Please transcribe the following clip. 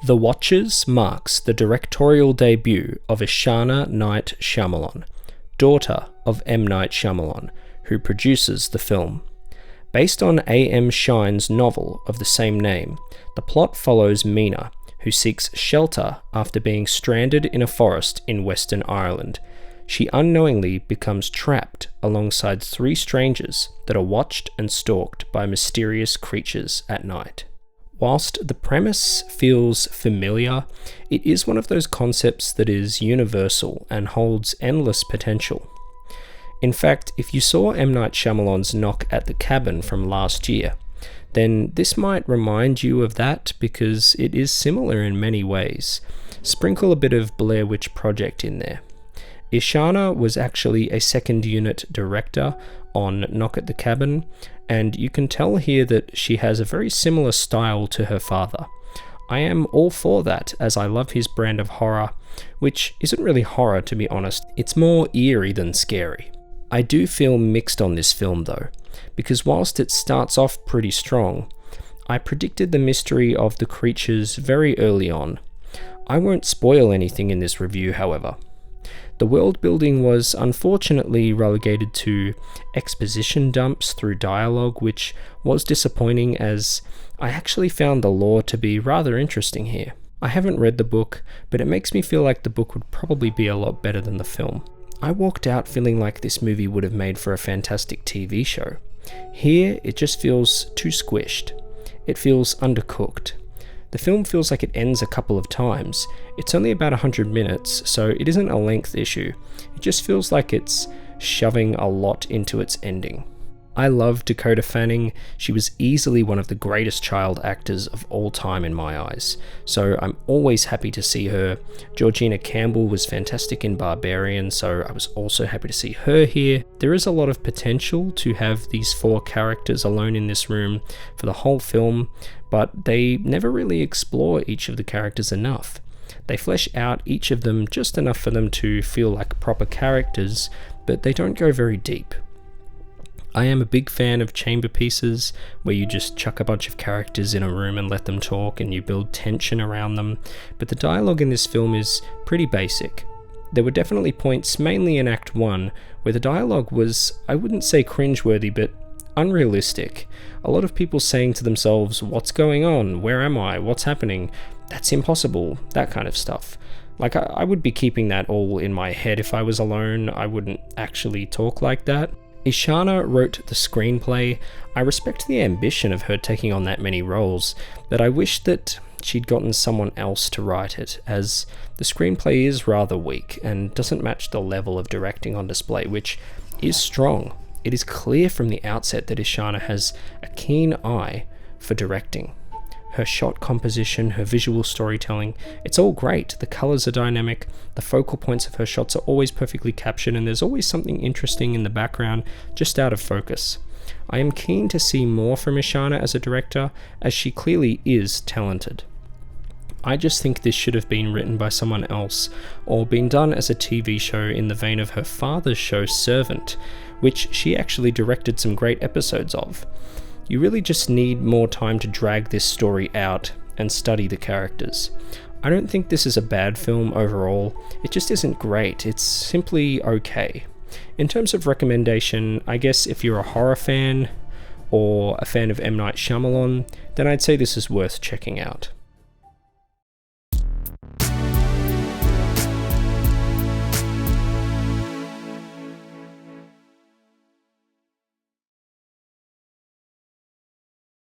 The Watchers marks the directorial debut of Ishana Shyamalan, daughter of M. Night Shyamalan, who produces the film. Based on A.M. Shine's novel of the same name, the plot follows Meena, who seeks shelter after being stranded in a forest in Western Ireland. She unknowingly becomes trapped alongside three strangers that are watched and stalked by mysterious creatures at night. Whilst the premise feels familiar, it is one of those concepts that is universal and holds endless potential. In fact, if you saw M. Night Shyamalan's Knock at the Cabin from last year, then this might remind you of that because it is similar in many ways. Sprinkle a bit of Blair Witch Project in there. Ishana was actually a second unit director on Knock at the Cabin, and you can tell here that she has a very similar style to her father. I am all for that, as I love his brand of horror, which isn't really horror to be honest, it's more eerie than scary. I do feel mixed on this film though, because whilst it starts off pretty strong, I predicted the mystery of the creatures very early on. I won't spoil anything in this review, however. The world building was unfortunately relegated to exposition dumps through dialogue, which was disappointing as I actually found the lore to be rather interesting here. I haven't read the book, but it makes me feel like the book would probably be a lot better than the film. I walked out feeling like this movie would have made for a fantastic TV show. Here, it just feels too squished. It feels undercooked. The film feels like it ends a couple of times. It's only about 100 minutes, so it isn't a length issue. It just feels like it's shoving a lot into its ending. I love Dakota Fanning. She was easily one of the greatest child actors of all time in my eyes, so I'm always happy to see her. Georgina Campbell was fantastic in Barbarian, so I was also happy to see her here. There is a lot of potential to have these four characters alone in this room for the whole film, but they never really explore each of the characters enough. They flesh out each of them just enough for them to feel like proper characters, but they don't go very deep. I am a big fan of chamber pieces, where you just chuck a bunch of characters in a room and let them talk and you build tension around them, but the dialogue in this film is pretty basic. There were definitely points, mainly in Act 1, where the dialogue was, I wouldn't say cringeworthy, but unrealistic. A lot of people saying to themselves, what's going on? Where am I? What's happening? That's impossible. That kind of stuff. Like, I would be keeping that all in my head if I was alone. I wouldn't actually talk like that. Ishana wrote the screenplay. I respect the ambition of her taking on that many roles, but I wish that she'd gotten someone else to write it, as the screenplay is rather weak and doesn't match the level of directing on display, which is strong. It is clear from the outset that Ishana has a keen eye for directing. Her shot composition, her visual storytelling, it's all great. The colours are dynamic, the focal points of her shots are always perfectly captured, and there's always something interesting in the background, just out of focus. I am keen to see more from Ishana as a director, as she clearly is talented. I just think this should have been written by someone else, or been done as a TV show in the vein of her father's show Servant, which she actually directed some great episodes of. You really just need more time to drag this story out and study the characters. I don't think this is a bad film overall, it just isn't great, it's simply okay. In terms of recommendation, I guess if you're a horror fan, or a fan of M. Night Shyamalan, then I'd say this is worth checking out.